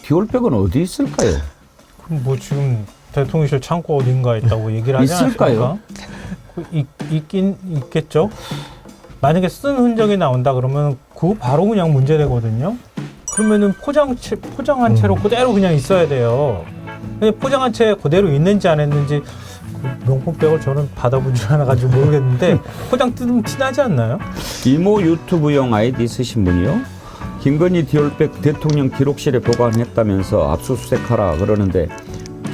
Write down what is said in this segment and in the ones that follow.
디올백은 어디 있을까요? 그럼 뭐 지금 대통령실 창고 어딘가 있다고 얘기를 하지 있을까요? 않습니까? 있긴 있겠죠. 만약에 쓴 흔적이 나온다 그러면 그거 바로 그냥 문제되거든요. 그러면은 포장한 채로 그대로 그냥 있어야 돼요. 근데 포장한 채 그대로 있는지 안 했는지 그 명품백을 저는 받아보지 않아가지고 모르겠는데 포장 뜯으면 티나지 않나요? 이모 유튜브용 아이디 쓰신 분이요. 김건희 디올백 대통령 기록실에 보관했다면서 압수수색하라 그러는데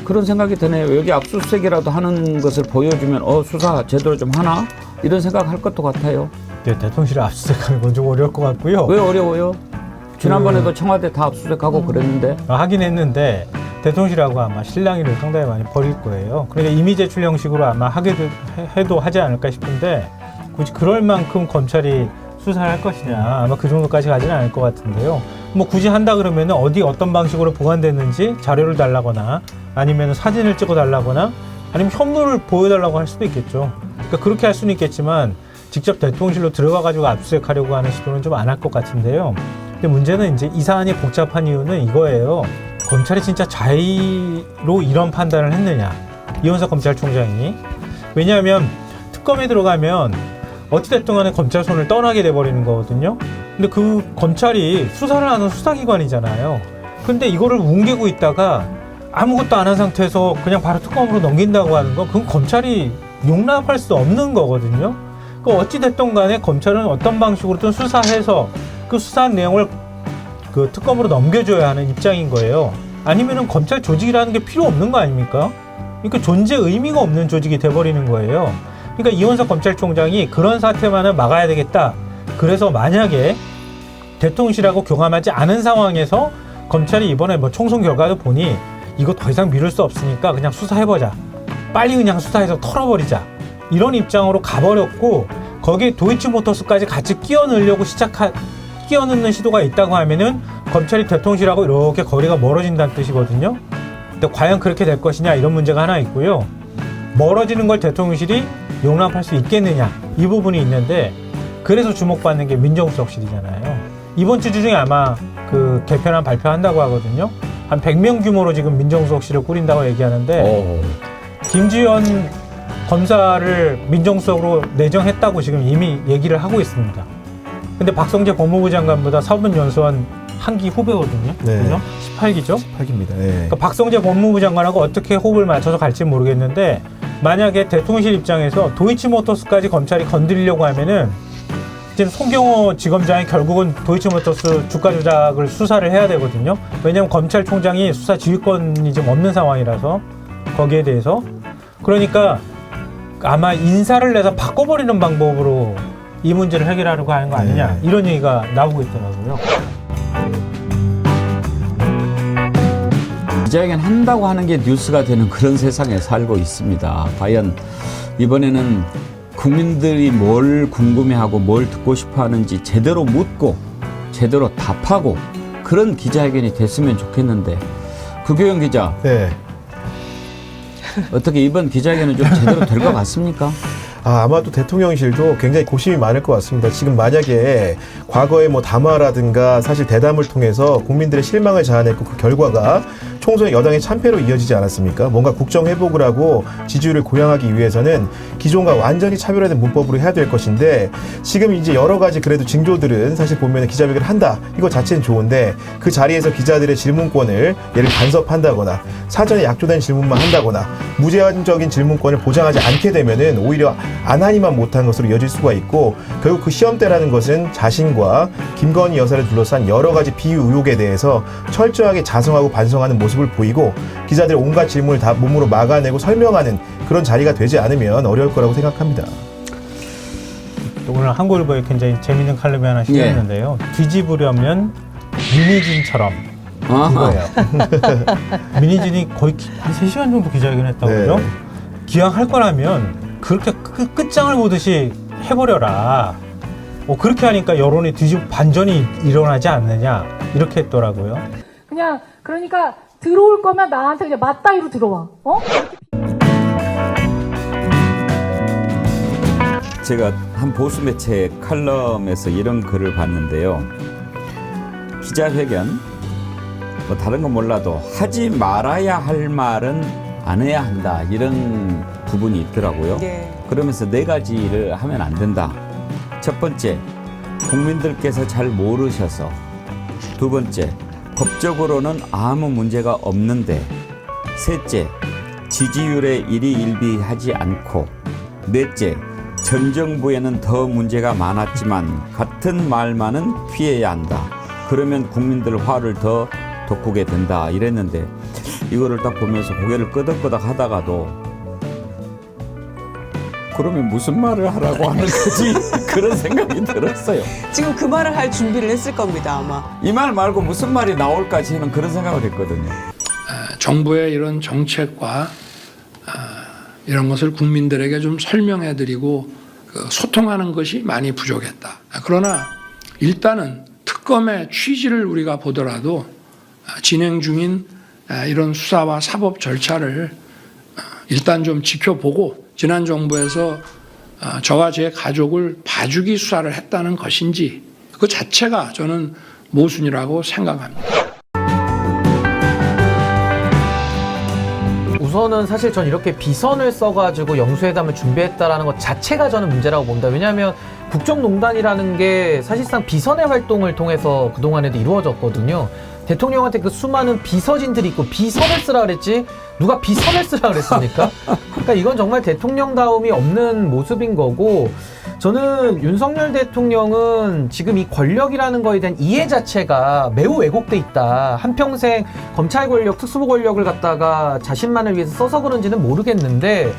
그런 생각이 드네요. 여기 압수수색이라도 하는 것을 보여주면 수사 제대로 좀 하나? 이런 생각할 것도 같아요. 네, 대통령실에 압수수색하는 건 좀 어려울 것 같고요. 왜 어려워요? 지난번에도 청와대 다 압수수색하고 그랬는데. 하긴 했는데 대통령실하고 아마 실랑이를 상당히 많이 벌일 거예요. 그러니까 이미 제출 형식으로 아마 해도 하지 않을까 싶은데 굳이 그럴 만큼 검찰이 수사를 할 것이냐 아마 그 정도까지 가지는 않을 것 같은데요. 뭐 굳이 한다 그러면은 어떤 방식으로 보관됐는지 자료를 달라거나 아니면 사진을 찍어 달라거나 아니면 현물을 보여달라고 할 수도 있겠죠. 그러니까 그렇게 할 수는 있겠지만 직접 대통령실로 들어가 가지고 압수수색하려고 하는 시도는 좀 안 할 것 같은데요. 근데 문제는 이제 이 사안이 복잡한 이유는 이거예요. 검찰이 진짜 자의로 이런 판단을 했느냐, 이원석 검찰총장이. 왜냐하면 특검에 들어가면 어찌됐든 간에 검찰 손을 떠나게 돼버리는 거거든요. 근데 그 검찰이 수사를 하는 수사기관이잖아요. 근데 이거를 뭉개고 있다가 아무것도 안 한 상태에서 그냥 바로 특검으로 넘긴다고 하는 건 그건 검찰이 용납할 수 없는 거거든요. 그 어찌됐든 간에 검찰은 어떤 방식으로든 수사해서 그 수사한 내용을 그 특검으로 넘겨줘야 하는 입장인 거예요. 아니면은 검찰 조직이라는 게 필요 없는 거 아닙니까? 그러니까 존재 의미가 없는 조직이 돼버리는 거예요. 그러니까 이원석 검찰총장이 그런 사태만은 막아야 되겠다. 그래서 만약에 대통령실하고 교감하지 않은 상황에서 검찰이 이번에 뭐 총선 결과도 보니 이거 더 이상 미룰 수 없으니까 그냥 수사해보자. 빨리 그냥 수사해서 털어버리자. 이런 입장으로 가버렸고 거기에 도이치모터스까지 같이 끼워 넣는 시도가 있다고 하면은 검찰이 대통령실하고 이렇게 거리가 멀어진다는 뜻이거든요. 근데 과연 그렇게 될 것이냐 이런 문제가 하나 있고요. 멀어지는 걸 대통령실이 용납할 수 있겠느냐 이 부분이 있는데 그래서 주목받는 게 민정수석실이잖아요. 이번 주 중에 아마 그 개편안 발표한다고 하거든요. 한 100명 규모로 지금 민정수석실을 꾸린다고 얘기하는데 김지현 검사를 민정수석으로 내정했다고 지금 이미 얘기를 하고 있습니다. 근데 박성재 법무부 장관보다 서분연수원 한 기 후배거든요. 네. 그죠? 18기죠? 18기입니다. 네. 그러니까 박성재 법무부 장관하고 어떻게 호흡을 맞춰서 갈지 모르겠는데 만약에 대통령실 입장에서 도이치모터스까지 검찰이 건드리려고 하면은 지금 송경호 지검장이 결국은 도이치모터스 주가 조작을 수사를 해야 되거든요. 왜냐하면 검찰총장이 수사 지휘권이 좀 없는 상황이라서 거기에 대해서 그러니까 아마 인사를 내서 바꿔버리는 방법으로 이 문제를 해결하려고 하는 거 아니냐 이런 얘기가 나오고 있더라고요. 기자회견 한다고 하는 게 뉴스가 되는 그런 세상에 살고 있습니다. 과연 이번에는 국민들이 뭘 궁금해하고 뭘 듣고 싶어 하는지 제대로 묻고 제대로 답하고 그런 기자회견이 됐으면 좋겠는데 구교영 기자 네. 어떻게 이번 기자회견은 좀 제대로 될 것 같습니까? 아마도 대통령실도 굉장히 고심이 많을 것 같습니다. 지금 만약에 과거에 뭐 담화라든가 사실 대담을 통해서 국민들의 실망을 자아냈고 그 결과가 총선 여당의 참패로 이어지지 않았습니까? 뭔가 국정 회복을 하고 지지율을 고양하기 위해서는 기존과 완전히 차별화된 문법으로 해야 될 것인데 지금 이제 여러 가지 그래도 징조들은 사실 보면 기자회견을 한다. 이거 자체는 좋은데 그 자리에서 기자들의 질문권을 예를 간섭한다거나 사전에 약조된 질문만 한다거나 무제한적인 질문권을 보장하지 않게 되면은 오히려 안 하니만 못한 것으로 이어질 수가 있고 결국 그 시험대라는 것은 자신과 김건희 여사를 둘러싼 여러 가지 비유 의혹에 대해서 철저하게 자성하고 반성하는 모습을 보이고 기자들의 온갖 질문을 다 몸으로 막아내고 설명하는 그런 자리가 되지 않으면 어려울 거라고 생각합니다. 오늘 한국일보에 굉장히 재밌는 칼럼이 하나 실렸는데요. 뒤집으려면 민희진처럼 이거예요. 민희진이 거의 한 3시간 정도 기자회견 했다고 그러죠? 기왕 할 거라면 그렇게 끝장을 보듯이 해버려라. 그렇게 하니까 여론이 반전이 일어나지 않느냐 이렇게 했더라고요. 그냥 그러니까 들어올 거면 나한테 그냥 맞다이로 들어와. 제가 한 보수 매체 칼럼에서 이런 글을 봤는데요. 기자회견 뭐 다른 건 몰라도 하지 말아야 할 말은 안 해야 한다 이런 부분이 있더라고요. 네. 그러면서 4가지를 하면 안 된다. 첫 번째, 국민들께서 잘 모르셔서. 두 번째, 법적으로는 아무 문제가 없는데. 셋째, 지지율에 일희일비하지 않고. 넷째, 전 정부에는 더 문제가 많았지만 같은 말만은 피해야 한다. 그러면 국민들 화를 더 돋구게 된다. 이랬는데 이거를 딱 보면서 고개를 끄덕끄덕 하다가도 그러면 무슨 말을 하라고 하는 거지? 그런 생각이 들었어요. 지금 그 말을 할 준비를 했을 겁니다, 아마. 이 말 말고 무슨 말이 나올까 저는 그런 생각을 했거든요. 정부의 이런 정책과 이런 것을 국민들에게 좀 설명해드리고 소통하는 것이 많이 부족했다. 그러나 일단은 특검의 취지를 우리가 보더라도 진행 중인 이런 수사와 사법 절차를 일단 좀 지켜보고 지난 정부에서 저와 제 가족을 봐주기 수사를 했다는 것인지 그 자체가 저는 모순이라고 생각합니다. 우선은 사실 전 이렇게 비선을 써가지고 영수회담을 준비했다라는 것 자체가 저는 문제라고 봅니다. 왜냐하면 국정농단이라는 게 사실상 비선의 활동을 통해서 그동안에도 이루어졌거든요. 대통령한테 그 수많은 비서진들이 있고 비선을 쓰라 그랬지 누가 비선을 쓰라 그랬습니까? 그러니까 이건 정말 대통령다움이 없는 모습인 거고, 저는 윤석열 대통령은 지금 이 권력이라는 거에 대한 이해 자체가 매우 왜곡돼 있다. 한평생 검찰 권력, 특수부 권력을 갖다가 자신만을 위해서 써서 그런지는 모르겠는데,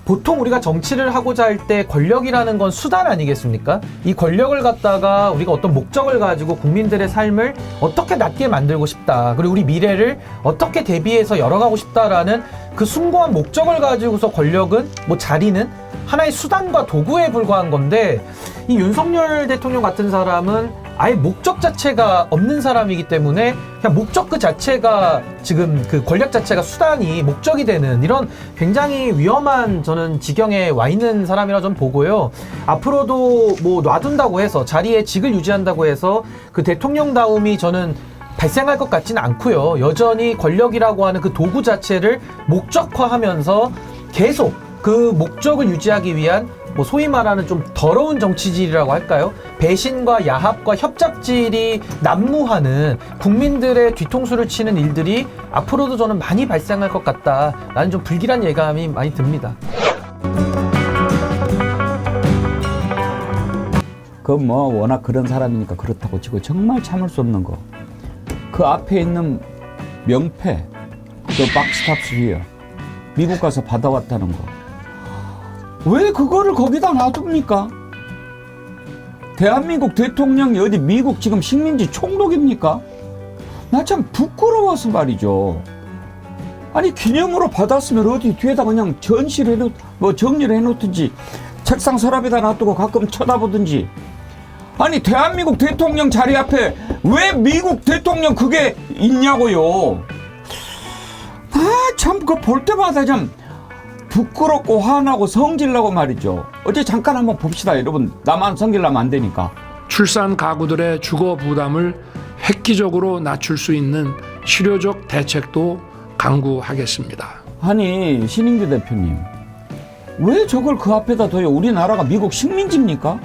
보통 우리가 정치를 하고자 할 때 권력이라는 건 수단 아니겠습니까? 이 권력을 갖다가 우리가 어떤 목적을 가지고 국민들의 삶을 어떻게 낫게 만들고 싶다. 그리고 우리 미래를 어떻게 대비해서 열어가고 싶다라는 그 숭고한 목적을 가지고서 권력은, 뭐 자리는 하나의 수단과 도구에 불과한 건데, 이 윤석열 대통령 같은 사람은 아예 목적 자체가 없는 사람이기 때문에 그냥 목적 그 자체가 지금 그 권력 자체가 수단이 목적이 되는 이런 굉장히 위험한 저는 지경에 와 있는 사람이라 좀 보고요. 앞으로도 뭐 놔둔다고 해서 자리에 직을 유지한다고 해서 그 대통령다움이 저는 발생할 것 같지는 않고요. 여전히 권력이라고 하는 그 도구 자체를 목적화하면서 계속 그 목적을 유지하기 위한 뭐 소위 말하는 좀 더러운 정치질이라고 할까요? 배신과 야합과 협잡질이 난무하는 국민들의 뒤통수를 치는 일들이 앞으로도 저는 많이 발생할 것 같다라는 좀 불길한 예감이 많이 듭니다. 그 뭐 워낙 그런 사람이니까 그렇다고 치고 정말 참을 수 없는 거. 그 앞에 있는 명패, 또 박스탑스 히어, 미국 가서 받아왔다는 거. 왜 그거를 거기다 놔둡니까? 대한민국 대통령이 어디 미국 지금 식민지 총독입니까? 나 참 부끄러워서 말이죠. 아니 기념으로 받았으면 어디 뒤에다 그냥 전시를 정리를 해놓든지 책상 서랍에다 놔두고 가끔 쳐다보든지. 아니 대한민국 대통령 자리 앞에 왜 미국 대통령 그게 있냐고요. 참 그거 볼 때마다 좀 부끄럽고 화나고 성질나고 말이죠. 어제 잠깐 한번 봅시다 여러분. 나만 성질나면 안 되니까. 출산 가구들의 주거 부담을 획기적으로 낮출 수 있는 실효적 대책도 강구하겠습니다. 아니 신인규 대표님, 왜 저걸 그 앞에다 둬요? 우리나라가 미국 식민지입니까?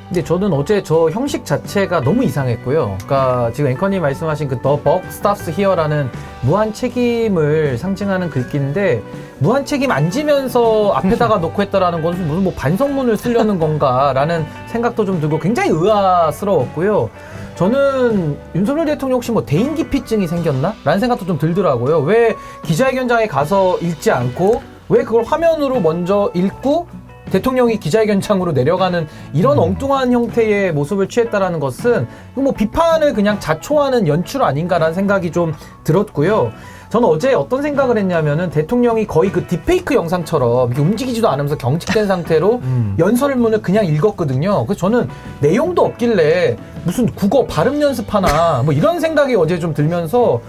근데 저는 어제 저 형식 자체가 너무 이상했고요. 그러니까 지금 앵커님 말씀하신 그 The Buck Stops Here라는 무한 책임을 상징하는 글귀인데, 무한 책임 안 지면서 앞에다가 놓고 했다라는 것은 무슨 뭐 반성문을 쓰려는 건가라는 생각도 좀 들고 굉장히 의아스러웠고요. 저는 윤석열 대통령 혹시 뭐 대인기피증이 생겼나? 라는 생각도 좀 들더라고요. 왜 기자회견장에 가서 읽지 않고 왜 그걸 화면으로 먼저 읽고 대통령이 기자회견장으로 내려가는 이런 엉뚱한 형태의 모습을 취했다라는 것은 뭐 비판을 그냥 자초하는 연출 아닌가라는 생각이 좀 들었고요. 저는 어제 어떤 생각을 했냐면은 대통령이 거의 그 딥페이크 영상처럼 이렇게 움직이지도 않으면서 경직된 상태로 연설문을 그냥 읽었거든요. 그래서 저는 내용도 없길래 무슨 국어 발음 연습하나 뭐 이런 생각이 어제 좀 들면서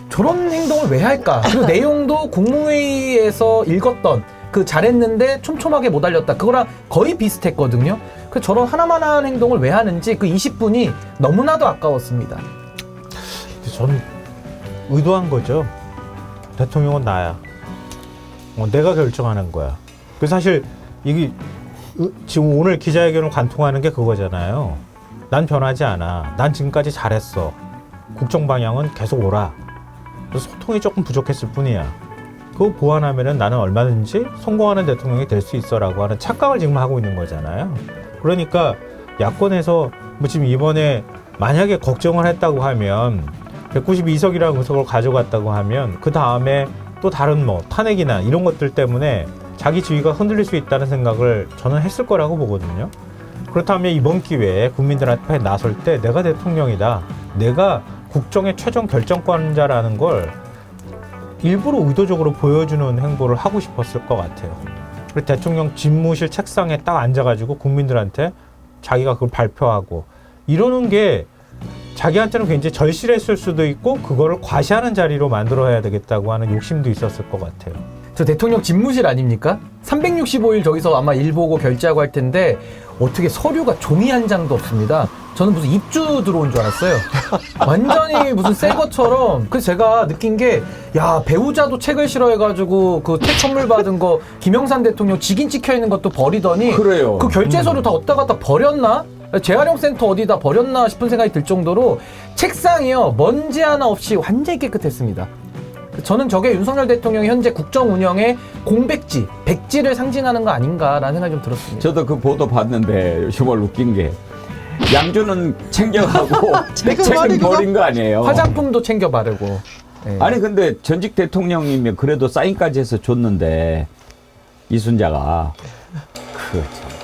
저런 행동을 왜 할까? 그리고 내용도 국무회의에서 읽었던 그 잘했는데 촘촘하게 못 알렸다. 그거랑 거의 비슷했거든요. 그 저런 하나만한 행동을 왜 하는지 그 20분이 너무나도 아까웠습니다. 저는 의도한 거죠. 대통령은 나야. 내가 결정하는 거야. 그 사실 이게 지금 오늘 기자회견을 관통하는 게 그거잖아요. 난 변하지 않아. 난 지금까지 잘했어. 국정 방향은 계속 오라. 그래서 소통이 조금 부족했을 뿐이야. 그거 보완하면은 나는 얼마든지 성공하는 대통령이 될 수 있어라고 하는 착각을 지금 하고 있는 거잖아요. 그러니까 야권에서 뭐 지금 이번에 만약에 걱정을 했다고 하면 192석이라는 의석을 가져갔다고 하면 그 다음에 또 다른 뭐 탄핵이나 이런 것들 때문에 자기 지위가 흔들릴 수 있다는 생각을 저는 했을 거라고 보거든요. 그렇다면 이번 기회에 국민들한테 나설 때 내가 대통령이다. 내가 국정의 최종 결정권자라는 걸 일부러 의도적으로 보여주는 행보를 하고 싶었을 것 같아요. 그리고 대통령 집무실 책상에 딱 앉아가지고 국민들한테 자기가 그걸 발표하고 이러는 게 자기한테는 굉장히 절실했을 수도 있고 그거를 과시하는 자리로 만들어야 되겠다고 하는 욕심도 있었을 것 같아요. 저 대통령 집무실 아닙니까? 365일 저기서 아마 일 보고 결제하고 할 텐데 어떻게 서류가 종이 한 장도 없습니다. 저는 무슨 입주 들어온 줄 알았어요. 완전히 무슨 새 것처럼. 그래서 제가 느낀 게, 야, 배우자도 책을 싫어해가지고 그 책 선물 받은 거 김영삼 대통령 직인 찍혀 있는 것도 버리더니 그래요. 그 결제 서류 다 어디다 갖다 버렸나? 재활용센터 어디다 버렸나 싶은 생각이 들 정도로 책상이요, 먼지 하나 없이 완전히 깨끗했습니다. 저는 저게 윤석열 대통령이 현재 국정 운영의 공백지, 백지를 상징하는 거 아닌가라는 생각이 좀 들었습니다. 저도 그 보도 봤는데 정말 웃긴 게 양주는 챙겨가고 책은 버린 거 아니에요. 화장품도 챙겨 바르고. 네. 아니 근데 전직 대통령이면 그래도 사인까지 해서 줬는데 이순자가 그 참.